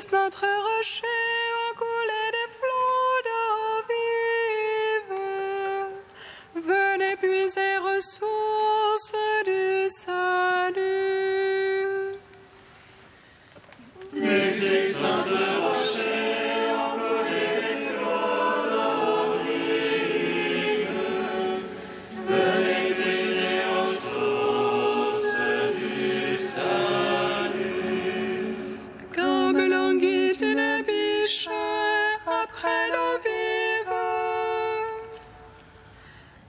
Christ, notre rocher, ont coulé des flots d'eau vive. Venez puiser aux sources du salut. Du Christ, notre rocher, ont coulé des flots d'eau vive. Venez puiser aux sources du salut. Comme languit une biche après l'eau vive,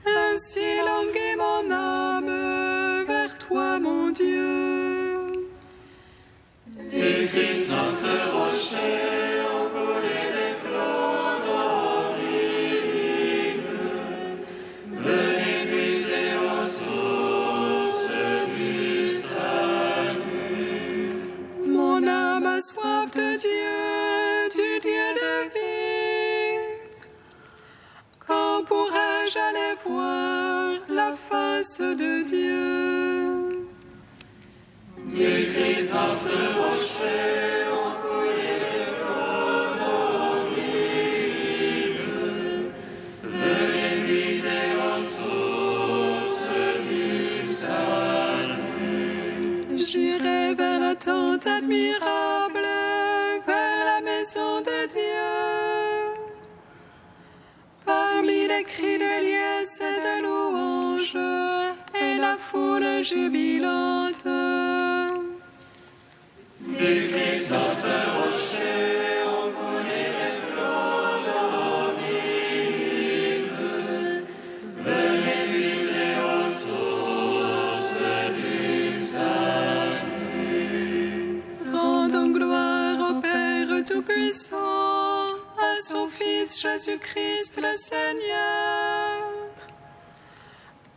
ainsi languit mon âme vers toi, mon Dieu. Du Christ, notre rocher, ont coulé des flots d'eau vive. Venez puiser aux sources du salut. Mon âme a soif de Dieu, du Dieu de vie. Quand pourrai-je aller voir la face de Dieu? Du Christ, notre rocher, ont coulé des flots d'eau vive. Venez puiser aux sources du salut. J'irai vers la tente admirable, vers la maison de Dieu. Parmi les cris de liesse et de louanges et la foule jubilante. Du Christ, notre rocher, ont coulé des flots d'eau vive. Venez puiser aux sources du salut. Rendons gloire au Père Tout-Puissant, à son Fils Jésus-Christ le Seigneur,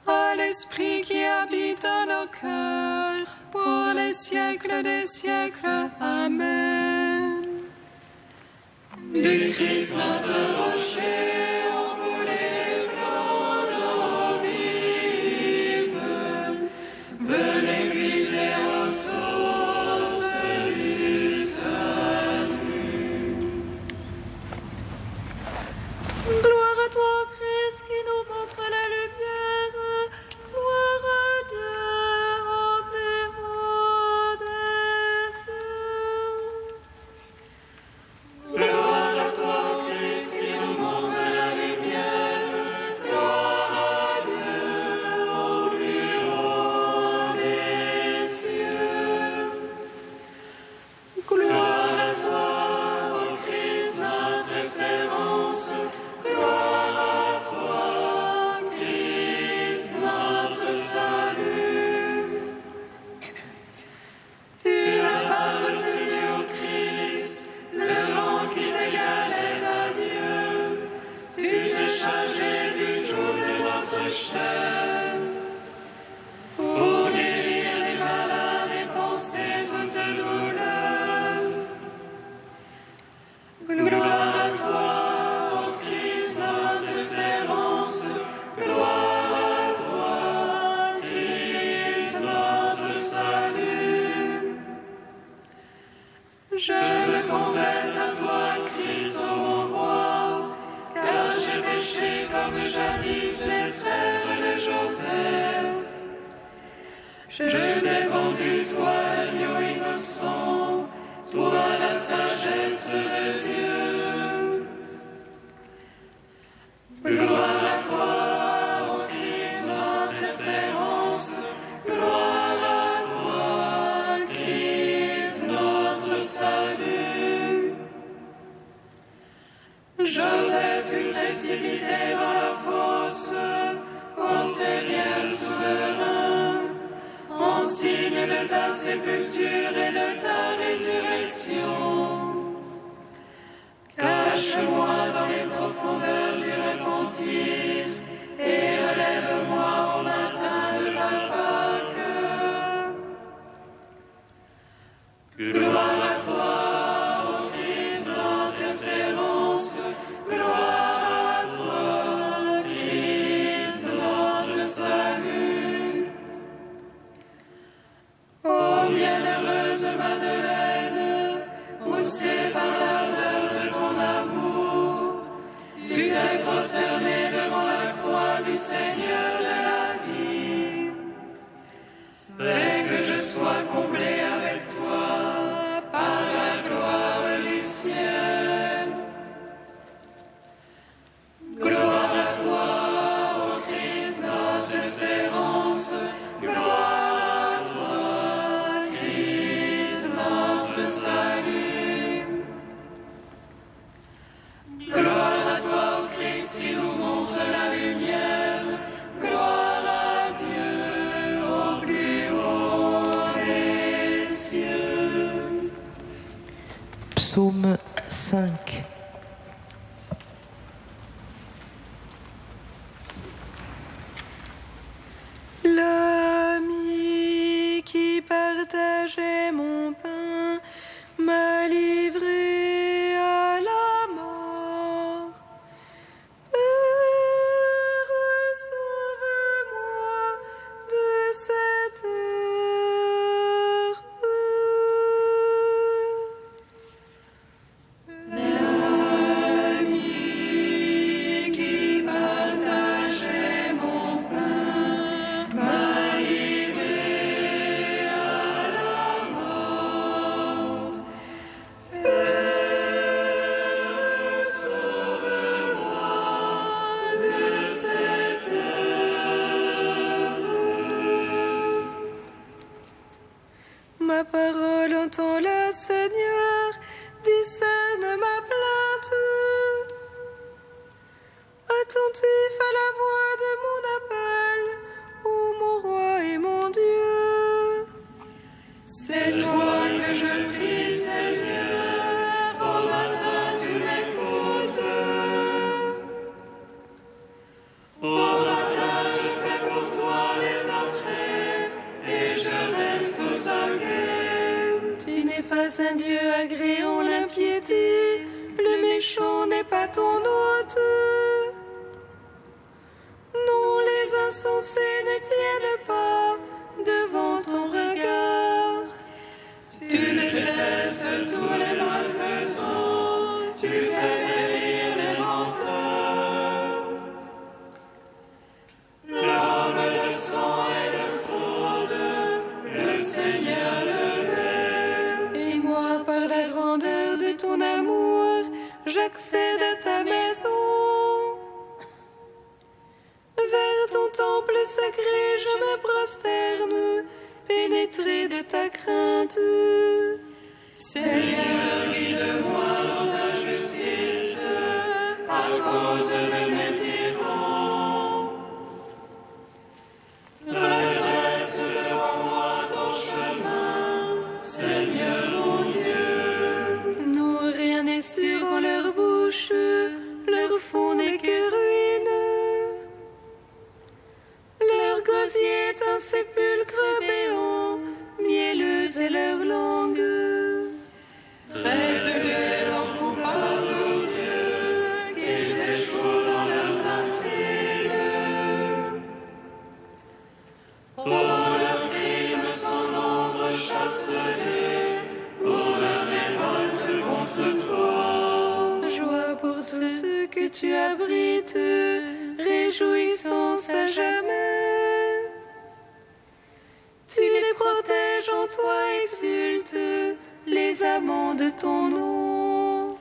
à l'Esprit qui habite en nos cœurs, pour les siècles des siècles. Amen. Du Christ, notre rocher, ont coulé des flots d'eau vive. Venez puiser aux sources du salut. Gloire à toi, Christ, qui nous montre la lumière. Gloire à Dieu au plus haut des cieux. Gloire à toi, Christ, qui nous montre la lumière. Gloire à Dieu au plus haut des cieux. Gloire à toi, ô Christ, notre espérance. Gloire à toi, Christ, notre salut. Tu as retenu au Christ le rang qui t'égalait à Dieu. Tu t'es chargé du joug de notre chair. Pour guérir les malades et panser toute douleur. Gloire à toi, ô Christ, notre espérance. Gloire à toi, Christ, notre salut. Je me confesse à toi, Christ, ô mon roi, car j'ai péché comme jadis les frères de Joseph. Je t'ai vendu, toi, agneau innocent, toi, la sagesse de Dieu. Gloire à toi, ô Christ, notre espérance. Gloire à toi, Christ, notre salut. Joseph fut précipité dans la fosse, ô Seigneur souverain, en signe de ta sépulture et de ta résurrection. Cache-moi dans les profondeurs du repentir et relève-moi au matin de ta Pâque. Gloire à toi, ô Christ, notre espérance. Gloire à toi, Christ, notre salut. Ô bienheureuse Madeleine, poussée Seigneur de la vie. Fais que je sois comblé avec toi par la gloire du ciel. Gloire à toi, ô Christ, notre espérance. Gloire à toi, Christ, notre salut. Gloire à toi, ô Christ, qui nous montre la lumière. Gloire à Dieu au plus haut des cieux. Psaume 5. L'ami qui partageait mon pain m'a livré à la mort. Père, sauve-moi de cette heure. L'ami qui partageait mon pain m'a livré à la mort. Père, sauve-moi de cette heure. Ma parole entends-la, Seigneur, discerne ma plainte. Attentif à la voix de mon appel, ô mon roi et mon Dieu. C'est toi que je prie, Seigneur, au matin tu m'écoutes. Au matin je fais pour toi les après, et je reste aux aguets. Tu n'es pas un Dieu agréant l'impiété, le méchant n'est pas ton hôte. Non, les insensés ne tiennent pas devant ton regard. Tu détestes tous les malfaisants, tu fais périr les menteurs. L'homme de sang et de fraude, le Seigneur le hait. Et moi, par la grandeur de ton amour, j'accède à ta maison. Vers ton temple sacré, je me prosterne, pénétré de ta crainte. Seigneur, guide-moi dans ta justice, à cause de mes tyrans. Redresse devant moi ton chemin, Seigneur mon Dieu. Non, rien n'est sûr en leur bouche, leur fond n'est que ruine. Leur gosier est un sépulcre béant, mielleuse est leur langue. Traite-les en coupables, ô Dieu, qu'ils échouent dans leurs intrigues. Pour leurs crimes sans nombre, chasse-les, pour leur révolte contre toi. Joie pour tous ceux que tu abrites, réjouissance à jamais. Tu les protèges en toi, exulte les amants de ton nom.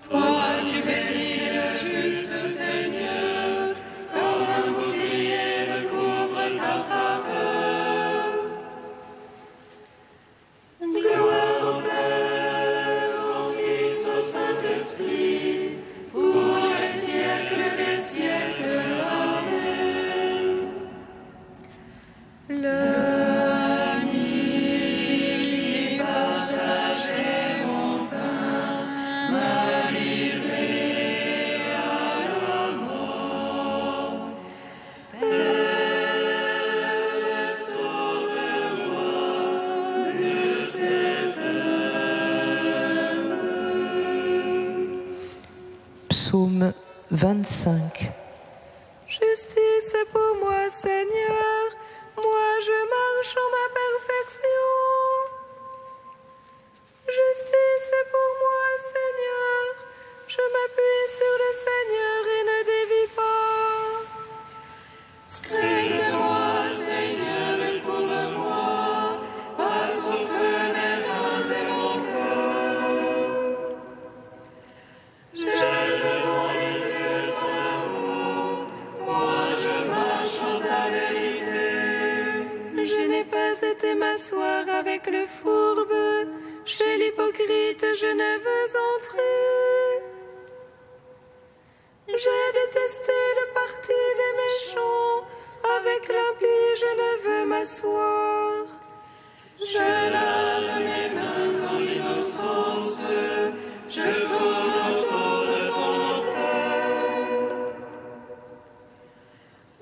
Toi, tu bénis le juste Seigneur, comme un bouclier recouvre ta faveur. Gloire au Père, au Fils, au Saint-Esprit, pour les siècles des siècles. Amen. L'ami qui partageait mon pain m'a livré à la mort. Père, sauve-moi de cette heure. Psaume 25. Justice est pour moi, Seigneur, moi je marche en ma perfection. Justice est pour moi, Seigneur, je m'appuie sur le Seigneur et ne dévie pas. oser m'asseoir avec le fourbe. Chez l'hypocrite, je ne veux entrer. J'ai détesté le parti des méchants. Avec l'impie, je ne veux m'asseoir. Je lave mes mains en innocence, je tourne autour de ton autel.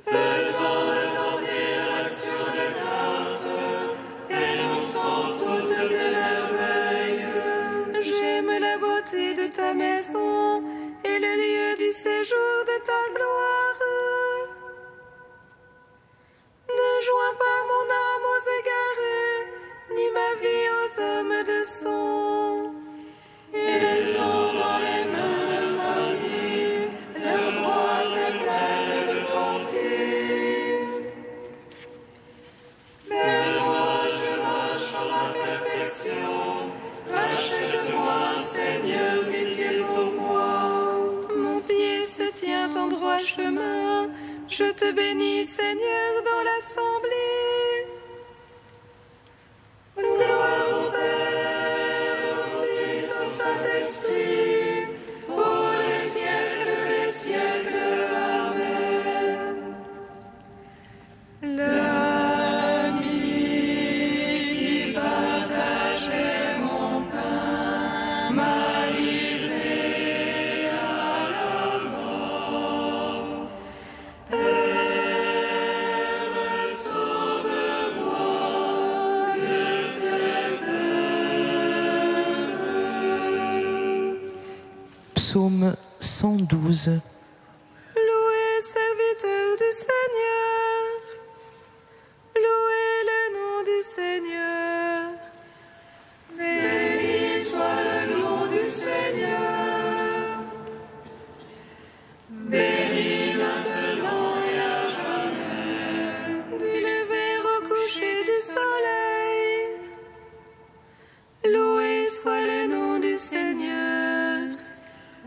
Faisons retenter l'action de grâce, énonçons toutes tes merveilles. J'aime la beauté de ta maison et le lieu du séjour de ta gloire. Ne joins pas mon âme aux égarés, ni ma vie aux hommes de sang. Ils ont dans les mains l'infamie, leur droite est pleine de profit. Mais moi je marche en ma perfection, rachète-moi, Seigneur, pitié pour moi. Mon pied se tient en droit chemin, je te bénis, Seigneur, dans l'assemblée. Gloire au Père, au Fils, au Saint-Esprit, pour les siècles des siècles. Amen. L'ami qui partageait mon pain m'a livré à la mort. Père, sauve-moi de cette heure. Psaume 112. Louez, serviteur du Seigneur. Louez le nom du Seigneur. Béni soit le nom du Seigneur. Béni maintenant et à jamais. Du lever au coucher du soleil. Loué soit le nom du Seigneur.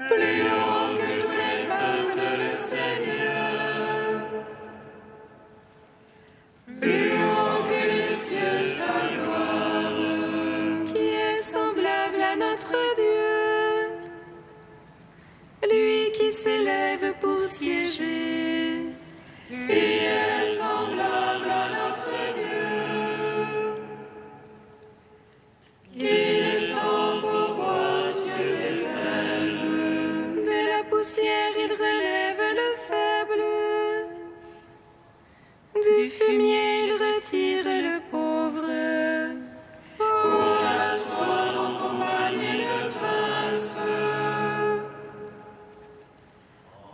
Plus haut que tous les peuples, le Seigneur. Plus haut que les cieux, sa gloire. Qui est semblable à notre Dieu. Lui qui s'élève pour siéger. Qui est semblable à notre Dieu. Qui descend pour voir cieux et terre. De la poussière il relève le faible. Du fumier il retire le pauvre. Pour l'asseoir en compagnie de princes.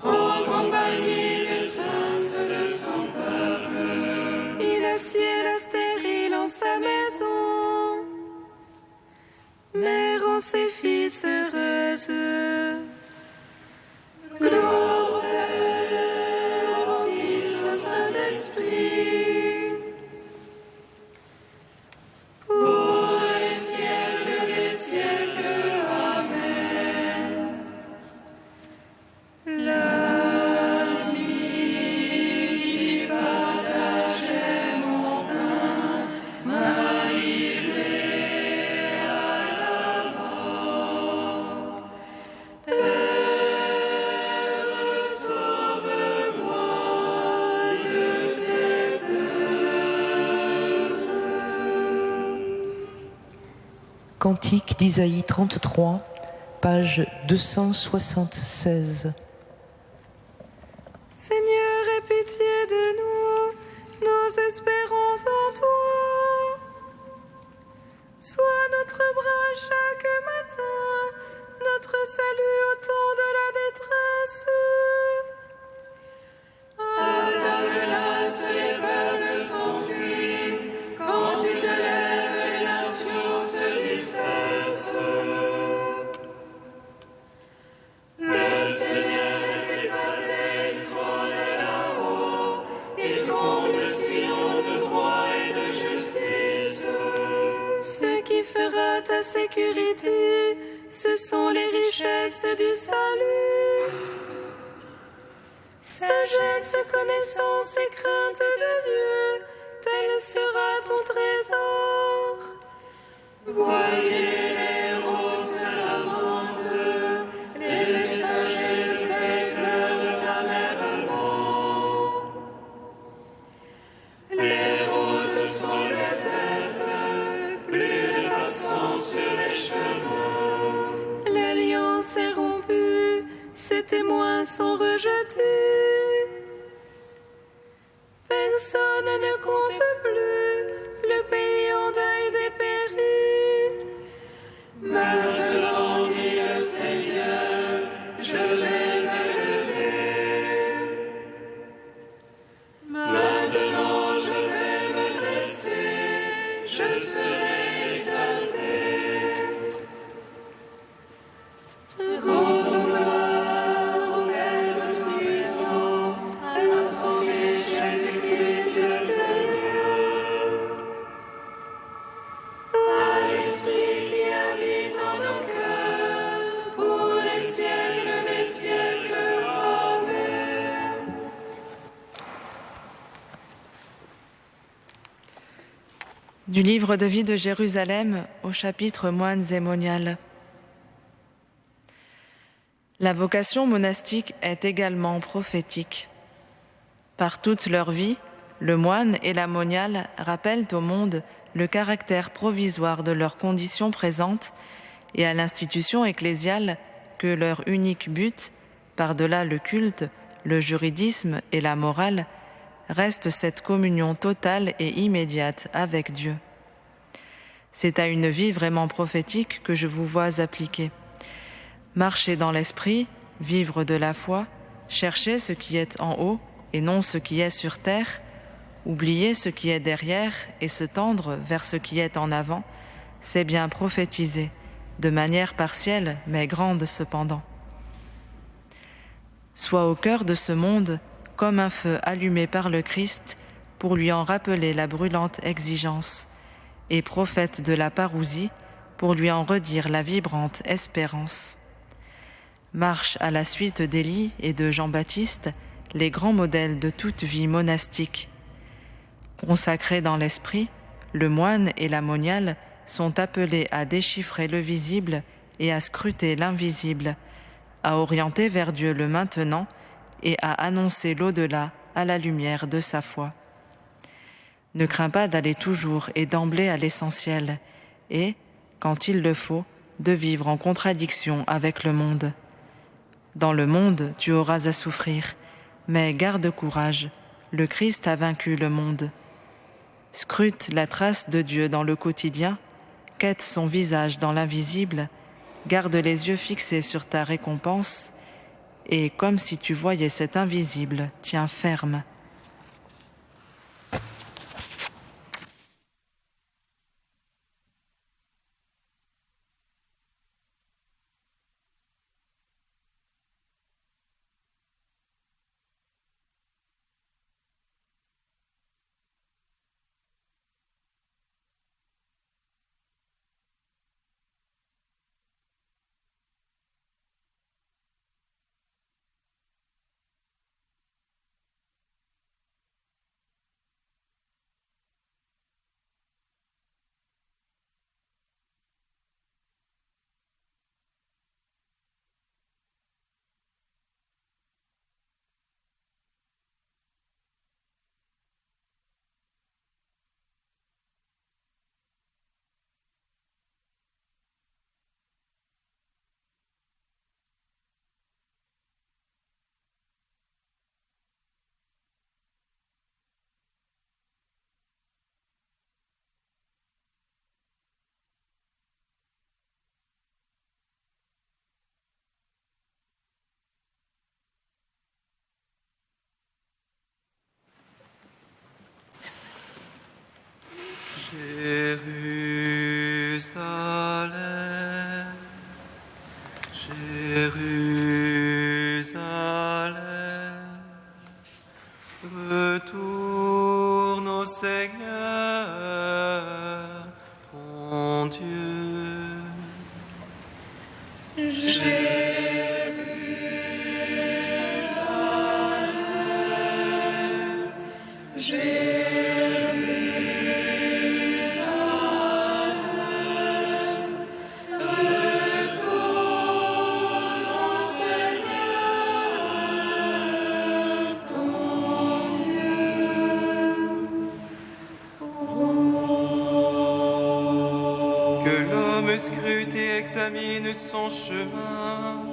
En compagnie des princes de son peuple. Il assied la stérile en sa maison. Mère rend ses fils heureuses. Gloire au Père, au Fils, au Saint-Esprit. Pour les siècles des siècles. Amen. L'ami qui partageait mon pain m'a livré à la mort. Père, sauve-moi de cette heure. Cantique d'Isaïe 33, page 276. Seigneur, aie pitié de nous, nous espérons en toi. Sois notre bras chaque matin, notre salut au temps de la détresse. À ta menace, les peuples s'enfuient. Quand tu te lèves, les nations se dispersent. Le Seigneur est exalté, il trône là-haut. Il comble Sion de droit et de justice. Ce qui fera ta sécurité, ce sont les richesses du salut. Sagesse, connaissance et crainte de Dieu, tel sera ton trésor. Voyez les roses lamentent, les messagers de paix pleurent amèrement. Les routes sont désertes, plus de passants sur les chemins. L'alliance est rompue, ses témoins sont rejetés. Personne ne compte plus, le pays en deuil dépérit. Maintenant, dit le Seigneur, je vais me lever. Maintenant, je vais me dresser, je serai exalté. Rendons gloire au Père Tout-Puissant, à son Fils Jésus-Christ le Seigneur, à l'Esprit qui habite en nos cœurs, pour les siècles des siècles. Amen. Du livre de vie de Jérusalem au chapitre Moines et moniales. La vocation monastique est également prophétique. Par toute leur vie, le moine et la moniale rappellent au monde le caractère provisoire de leur condition présente et à l'institution ecclésiale que leur unique but, par-delà le culte, le juridisme et la morale, reste cette communion totale et immédiate avec Dieu. C'est à une vie vraiment prophétique que je vous vois appliquer. Marcher dans l'esprit, vivre de la foi, chercher ce qui est en haut et non ce qui est sur terre, oublier ce qui est derrière et se tendre vers ce qui est en avant, c'est bien prophétiser, de manière partielle mais grande cependant. Sois au cœur de ce monde comme un feu allumé par le Christ pour lui en rappeler la brûlante exigence, et prophète de la parousie pour lui en redire la vibrante espérance. Marche à la suite d'Élie et de Jean-Baptiste, les grands modèles de toute vie monastique. Consacrés dans l'esprit, le moine et la moniale sont appelés à déchiffrer le visible et à scruter l'invisible, à orienter vers Dieu le maintenant et à annoncer l'au-delà à la lumière de sa foi. Ne crains pas d'aller toujours et d'emblée à l'essentiel et, quand il le faut, de vivre en contradiction avec le monde. Dans le monde, tu auras à souffrir, mais garde courage, le Christ a vaincu le monde. Scrute la trace de Dieu dans le quotidien, quête son visage dans l'invisible, garde les yeux fixés sur ta récompense, et comme si tu voyais cet invisible, tiens ferme. Jérusalem, Jérusalem, retourne au Seigneur, ton Dieu. Jérusalem, le scrute et examine son chemin,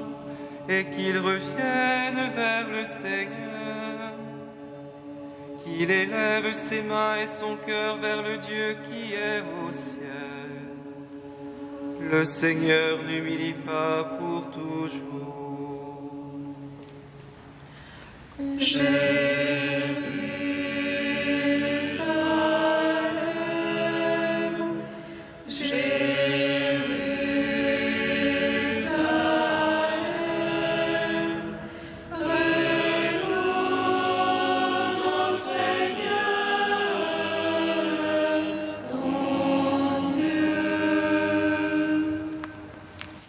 et qu'il revienne vers le Seigneur, qu'il élève ses mains et son cœur vers le Dieu qui est au ciel. Le Seigneur n'humilie pas pour toujours.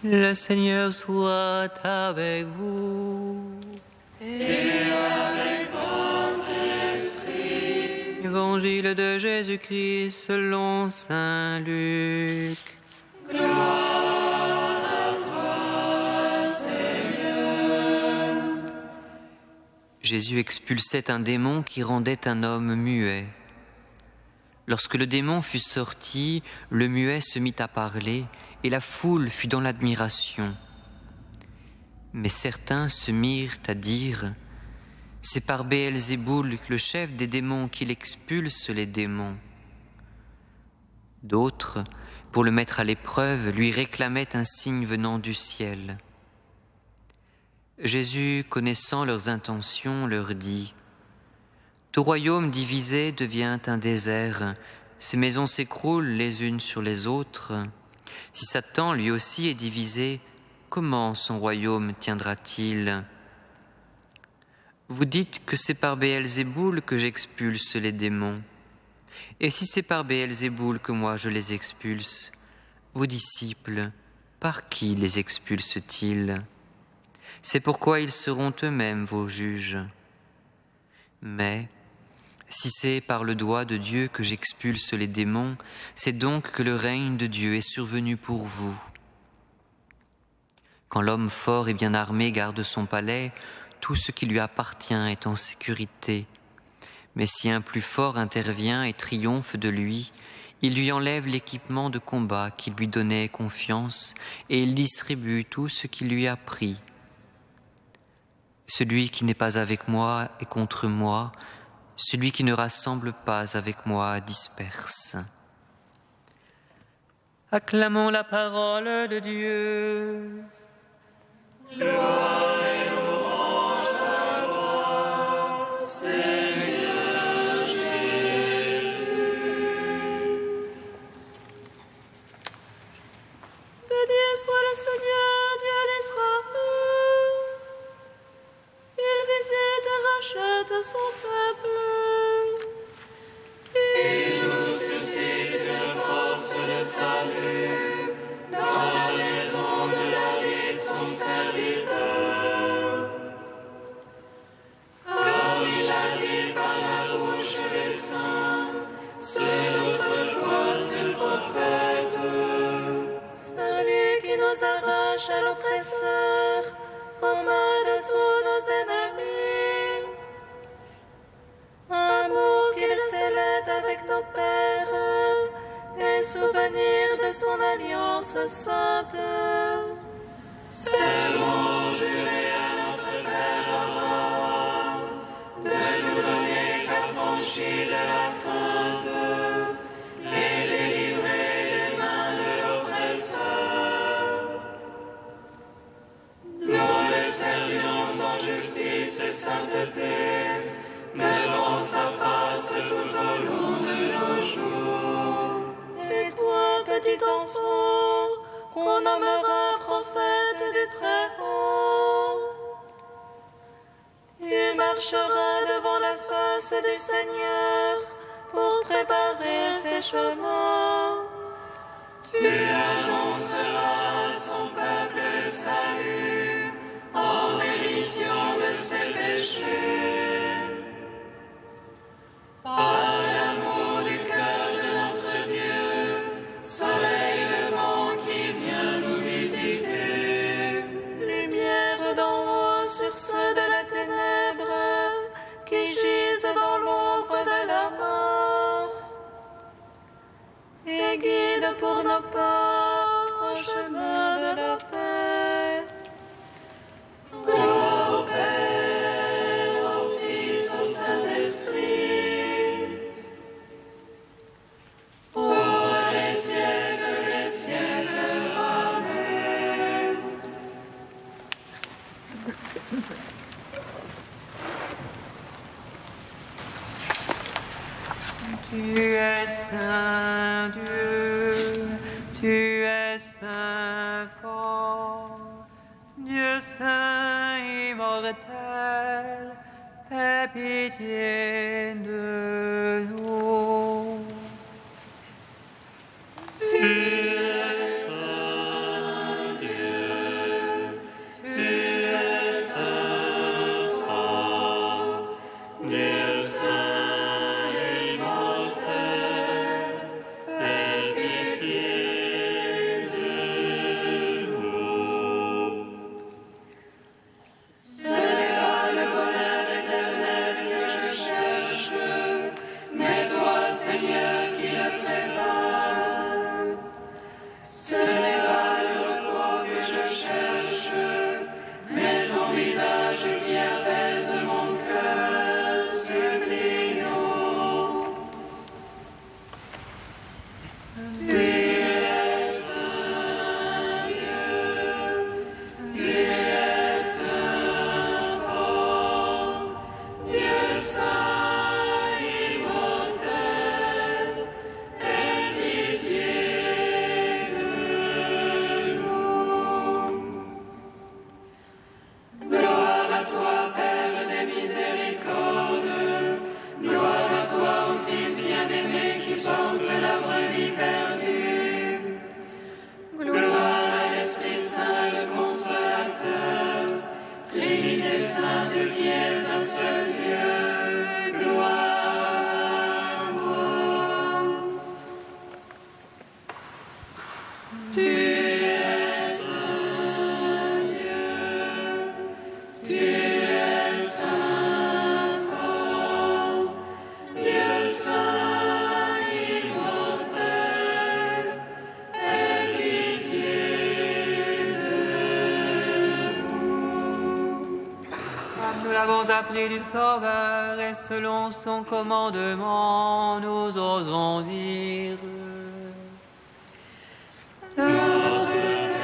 Le Seigneur soit avec vous. Et avec votre esprit. Évangile de Jésus-Christ selon saint Luc. Gloire à toi, Seigneur. Jésus expulsait un démon qui rendait un homme muet. Lorsque le démon fut sorti, le muet se mit à parler, et la foule fut dans l'admiration. Mais certains se mirent à dire « C'est par Béelzéboul, le chef des démons, qu'il expulse les démons. » D'autres, pour le mettre à l'épreuve, lui réclamaient un signe venant du ciel. Jésus, connaissant leurs intentions, leur dit « Tout royaume divisé devient un désert, ses maisons s'écroulent les unes sur les autres. Si Satan lui aussi est divisé, comment son royaume tiendra-t-il ? Vous dites que c'est par Béelzéboul que j'expulse les démons. Et si c'est par Béelzéboul que moi je les expulse, vos disciples, par qui les expulsent-ils ? C'est pourquoi ils seront eux-mêmes vos juges. Mais si c'est par le doigt de Dieu que j'expulse les démons, c'est donc que le règne de Dieu est survenu pour vous. Quand l'homme fort et bien armé garde son palais, tout ce qui lui appartient est en sécurité. Mais si un plus fort intervient et triomphe de lui, il lui enlève l'équipement de combat qui lui donnait confiance et il distribue tout ce qui lui a pris. Celui qui n'est pas avec moi est contre moi, celui qui ne rassemble pas avec moi disperse. Acclamons la parole de Dieu. Gloire et louange à toi, Seigneur Jésus. Béni soit le Seigneur, Dieu d'Israël. Il visite et rachète son peuple. Il nous suscite une force de salut dans la maison de David, son serviteur. Comme il l'a dit par la bouche des saints, c'est notre foi, c'est le prophète. Celui qui nous arrache à l'oppresseur, aux mains de tous nos ennemis. Amour qu'il scellait avec nos pères, et souvenir de son alliance sainte. C'est mon juré à notre Père Abraham, de nous donner l'affranchi de la crainte, et délivrer des mains de l'oppresseur. Nous le servions en justice et sainteté, devant sa face tout au long de nos jours. Et toi, petit enfant, qu'on nommera prophète du Très-Haut, tu marcheras devant la face du Seigneur pour préparer ses chemins. Tu annonceras à son peuple le salut, en rémission de ses péchés. Par l'amour du cœur de notre Dieu, soleil levant qui vient nous visiter. Lumière d'en haut sur ceux de la ténèbre qui gisent dans l'ombre de la mort. Et guide pour nos pas chemin de la paix. Gloire au Père, au Fils, au Saint-Esprit, pour les siècles des siècles. Amen. Tu es saint Dieu, tu es saint fort, Dieu saint immortel, aie pitié de nous. Tu es saint Dieu, tu es saint fort, Dieu saint. Nous l'avons appris du Sauveur et selon son commandement, nous osons dire: Notre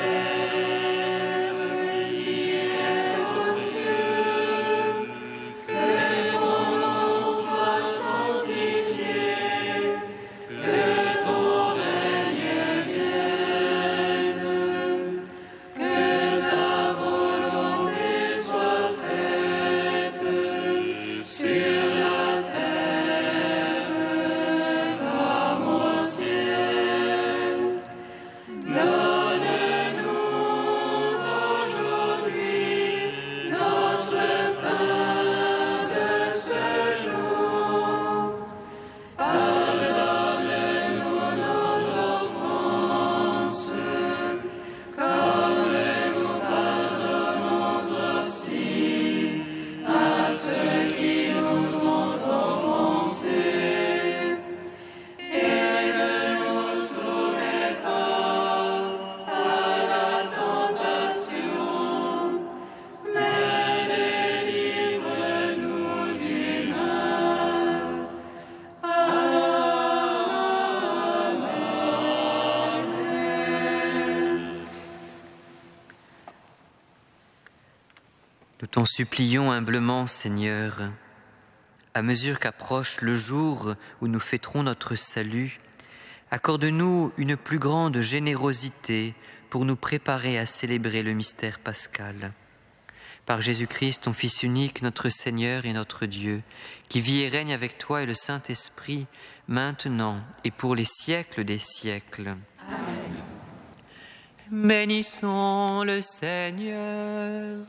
Père, qui es aux cieux, que ton nom soit sanctifié, que ton règne vienne, que ta volonté soit faite sur la terre comme au ciel. Donne-nous aujourd'hui notre pain de ce jour. Pardonne-nous nos offenses, comme nous pardonnons aussi à ceux qui nous ont offensés. Et ne nous soumets pas à la tentation, mais délivre-nous du mal. Amen. Nous t'en supplions humblement, Seigneur, à mesure qu'approche le jour où nous fêterons notre salut, accorde-nous une plus grande générosité pour nous préparer à célébrer le mystère pascal. Par Jésus-Christ, ton Fils unique, notre Seigneur et notre Dieu, qui vit et règne avec toi et le Saint-Esprit, maintenant et pour les siècles des siècles. Bénissons le Seigneur.